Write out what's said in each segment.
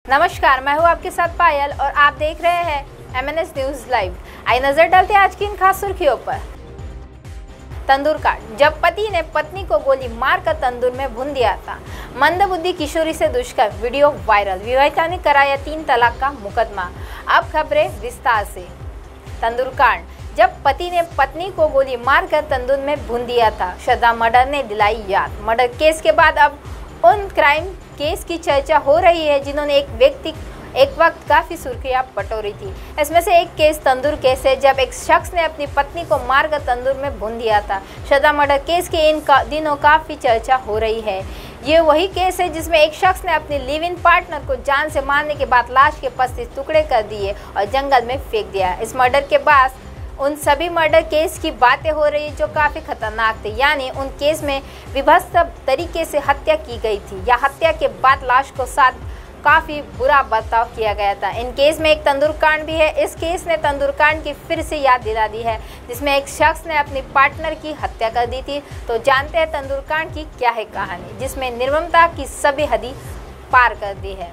नमस्कार, मैं हूं आपके साथ पायल और आप देख रहे हैं MNS न्यूज लाइव। आइए नजर डालते हैं आज की इन खास सुर्खियों पर। तंदूर कांड, जब पति ने पत्नी को गोली मारकर तंदूर में भून दिया था। मंदबुद्धि किशोरी से दुष्कर्म, वीडियो वायरल। विवाहिता ने कराया 3 तलाक का मुकदमा। अब खबरें विस्तार से। तंदूर कांड, जब पति ने पत्नी को गोली मारकर तंदूर में भून दिया था। श्रद्धा मर्डर ने दिलाई याद। मर्डर केस के बाद अब उन क्राइम केस की चर्चा हो रही है जिन्होंने एक वक्त काफ़ी सुर्खियां बटोरी थी। इसमें से एक केस तंदूर केस है, जब एक शख्स ने अपनी पत्नी को मारकर तंदूर में भून दिया था। श्रद्धा मर्डर केस की इन दिनों काफ़ी चर्चा हो रही है। ये वही केस है जिसमें एक शख्स ने अपने लिव इन पार्टनर को जान से मारने के बाद लाश के 25 टुकड़े कर दिए और जंगल में फेंक दिया। इस मर्डर के बाद उन सभी मर्डर केस की बातें हो रही जो काफ़ी खतरनाक थे, यानी उन केस में विभत्स तरीके से हत्या की गई थी या हत्या के बाद लाश को साथ काफ़ी बुरा बर्ताव किया गया था। इन केस में एक तंदूर कांड भी है। इस केस ने तंदूर कांड की फिर से याद दिला दी है, जिसमें एक शख्स ने अपनी पार्टनर की हत्या कर दी थी। तो जानते हैं तंदूर कांड की क्या है कहानी, जिसमें निर्ममता की सभी हदी पार कर दी है।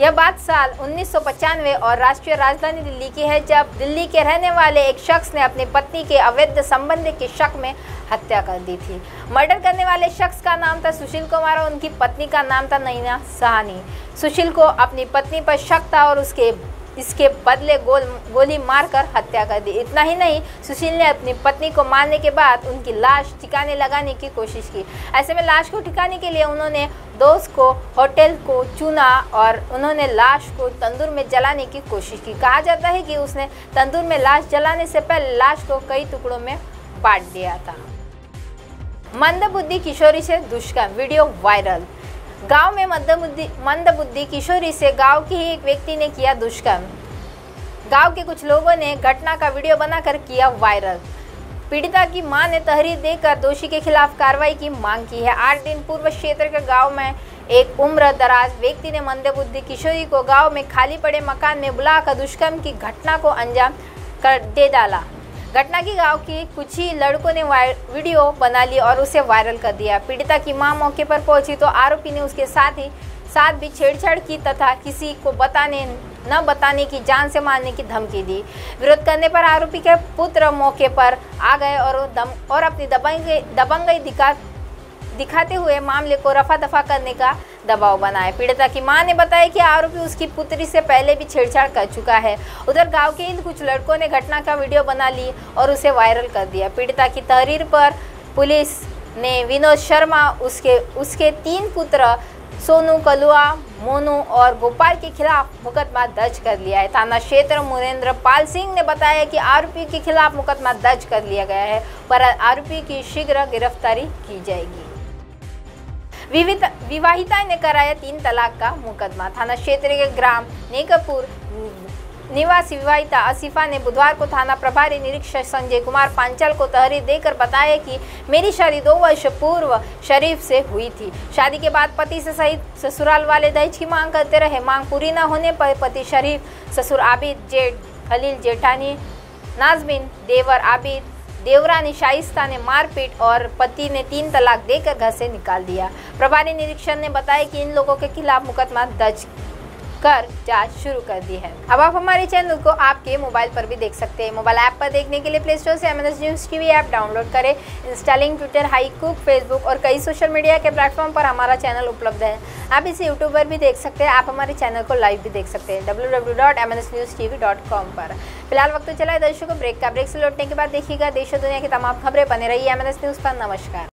यह बात साल 1995 और राष्ट्रीय राजधानी दिल्ली की है, जब दिल्ली के रहने वाले एक शख्स ने अपनी पत्नी के अवैध संबंध के शक में हत्या कर दी थी। मर्डर करने वाले शख्स का नाम था सुशील कुमार और उनकी पत्नी का नाम था नैना साहनी। सुशील को अपनी पत्नी पर शक था और इसके बदले गोली मारकर हत्या कर दी। इतना ही नहीं, सुशील ने अपनी पत्नी को मारने के बाद उनकी लाश ठिकाने लगाने की कोशिश की। ऐसे में लाश को ठिकाने के लिए उन्होंने दोस्त को होटल को चुना और उन्होंने लाश को तंदूर में जलाने की कोशिश की। कहा जाता है कि उसने तंदूर में लाश जलाने से पहले लाश को कई टुकड़ों में बांट दिया था। मंदबुद्धि किशोरी से दुष्कर्म, वीडियो वायरल। गांव में मंदबुद्धि किशोरी से गांव के ही एक व्यक्ति ने किया दुष्कर्म। गांव के कुछ लोगों ने घटना का वीडियो बनाकर किया वायरल। पीड़िता की मां ने तहरीर देकर दोषी के खिलाफ कार्रवाई की मांग की है। 8 दिन पूर्व क्षेत्र के गांव में एक उम्र दराज व्यक्ति ने मंदबुद्धि किशोरी को गांव में खाली पड़े मकान में बुलाकर दुष्कर्म की घटना को अंजाम दे डाला। घटना की गांव के कुछ ही लड़कों ने वीडियो बना ली और उसे वायरल कर दिया। पीड़िता की मां मौके पर पहुंची तो आरोपी ने उसके साथ भी छेड़छाड़ की तथा किसी को न बताने की, जान से मारने की धमकी दी। विरोध करने पर आरोपी के पुत्र मौके पर आ गए और अपनी दबंगई दिखाते हुए मामले को रफा दफा करने का दबाव बनाए। पीड़िता की मां ने बताया कि आरोपी उसकी पुत्री से पहले भी छेड़छाड़ कर चुका है। उधर गांव के इन कुछ लड़कों ने घटना का वीडियो बना ली और उसे वायरल कर दिया। पीड़िता की तहरीर पर पुलिस ने विनोद शर्मा, उसके 3 पुत्र सोनू, कलुआ, मोनू और गोपाल के खिलाफ मुकदमा दर्ज कर लिया है। थाना क्षेत्र मुरेंद्र पाल सिंह ने बताया कि आरोपी के खिलाफ मुकदमा दर्ज कर लिया गया है, पर आरोपी की शीघ्र गिरफ्तारी की जाएगी। विवाहिता ने कराया 3 तलाक का मुकदमा। थाना क्षेत्र के ग्राम नेकपुर निवासी विवाहिता आसिफा ने बुधवार को थाना प्रभारी निरीक्षक संजय कुमार पांचाल को तहरीर देकर बताया कि मेरी शादी 2 वर्ष पूर्व शरीफ से हुई थी। शादी के बाद पति से सहित ससुराल वाले दहेज की मांग करते रहे। मांग पूरी न होने पर पति शरीफ, ससुर आबिद, जेठ खलील, जेठानी नाजमीन, देवर आबिद, देवरानी शाइस्ता ने मारपीट और पति ने 3 तलाक देकर घर से निकाल दिया। प्रभारी निरीक्षक ने बताया कि इन लोगों के खिलाफ मुकदमा दर्ज कर जांच शुरू कर दी है। अब आप हमारे चैनल को आपके मोबाइल पर भी देख सकते हैं। मोबाइल ऐप पर देखने के लिए प्ले स्टोर से MNS news TV app download करें। इंस्टॉलिंग ट्विटर, हाईकुक, फेसबुक और कई सोशल मीडिया के प्लेटफॉर्म पर हमारा चैनल उपलब्ध है। आप इसे यूट्यूब पर भी देख सकते हैं। आप हमारे चैनल को लाइव भी देख सकते हैं www.mnsnewstv.com पर। फिलहाल वक्त तो चला है दर्शकों ब्रेक का। ब्रेक से लौटने के बाद देखिएगा देश और दुनिया की तमाम खबरें। बने रहिए MNS न्यूज पर। नमस्कार।